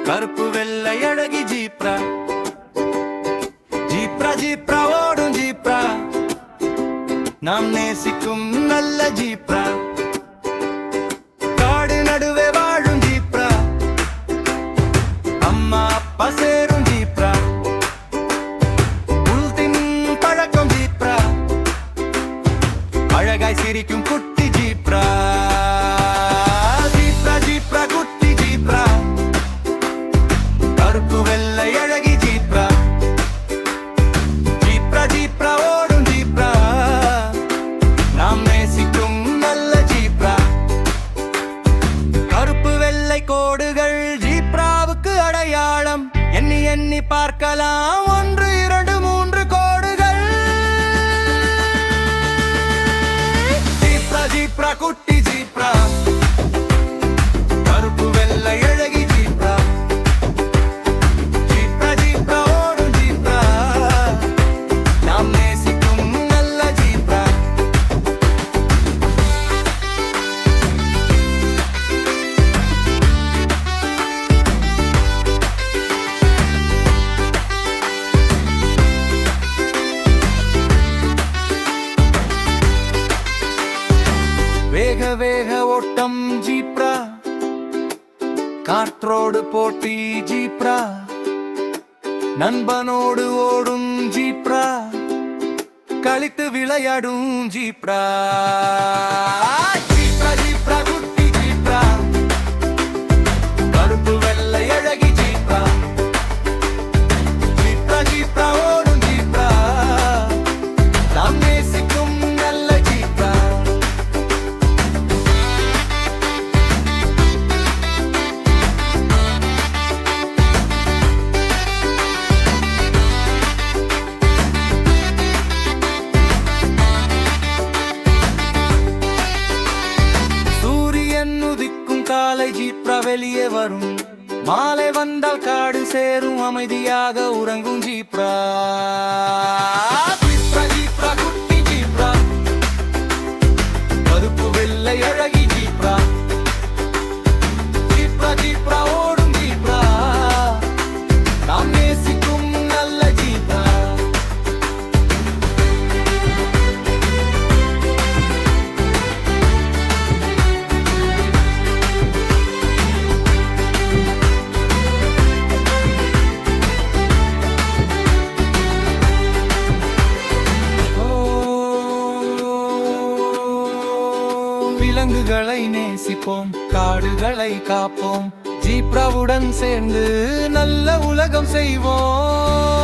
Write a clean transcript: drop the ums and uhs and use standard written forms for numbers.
கருப்பு வெள்ளை அழகி ஜீப்ரா ஜீப்ரா ஜீப்ரா ஓடும் ஜீப்ரா நாம் நேசிக்கும் நல்ல ஜீப்ரா காடு நடுவே வாழும் ஜீப்ரா அம்மா அப்பா சேரும் ஜீப்ரா உள்தின் பழக்கம் ஜீப்ரா அழகாய் சிரிக்கும் குட்டி ஜீப்ரா ஜீப்ரா ஜீப்ரா குட்டி ஜீப்ரா கருப்பு வெள்ளை அழகி ஜீப்ரா ஜீப்ரா ஜீப்ரா ஓடும் ஜீப்ரா நாம் நேசிக்கும் நல்ல ஜீப்ரா கருப்பு வெள்ளை கோடுகள் ஜீப்ராவுக்கு அடையாளம் எண்ணி எண்ணி பார்க்கலாம் 1 2 3 கோடுகள் ஜீப்ரா ஜீப்ரா குட்டி ஜீப்ரா கருப்பு வெள்ளை அழகி ஜீப்ரா ஜீப்ரா ஜீப்ரா ஓடும் ஜீப்ரா நாம் நேசிக்கும் நல்ல ஜீப்ரா வேக வேக ஓட்டம் ஜீப்ரா காற்றோடு போட்டி ஜீப்ரா நண்பனோடு ஓடும் ஜீப்ரா களித்து விளையாடும் ஜீப்ரா ஜீப்ரா ஜீப்ரா குட்டி ஜீப்ரா கருப்பு வெள்ளை அழகி ஜீப்ரா ஜீப்ரா ஜீப்ரா ஓடும் ஜீப்ரா நாம் நேசிக்கும் நல்ல ஜீப்ரா சூரியன் உதிக்கும் காலை ஜீப்ரா வெளியே வரும் மாலை வந்தால் காடு சேரும் அமைதியாக உறங்கும் ஜீப்ரா ஜீப்ரா ஜீப்ரா குட்டி ஜீப்ரா கருப்பு வெள்ளை அழகி ஜீப்ரா ஜீப்ரா ஜீப்ரா ஓடும் ஜீப்ரா நாம் நேசிக்கும் நல்ல ஜீப்ரா விலங்குகளை நேசிப்போம் காடுகளை காப்போம் ஜீப்ராவுடன் சேர்ந்து நல்ல உலகம் செய்வோம்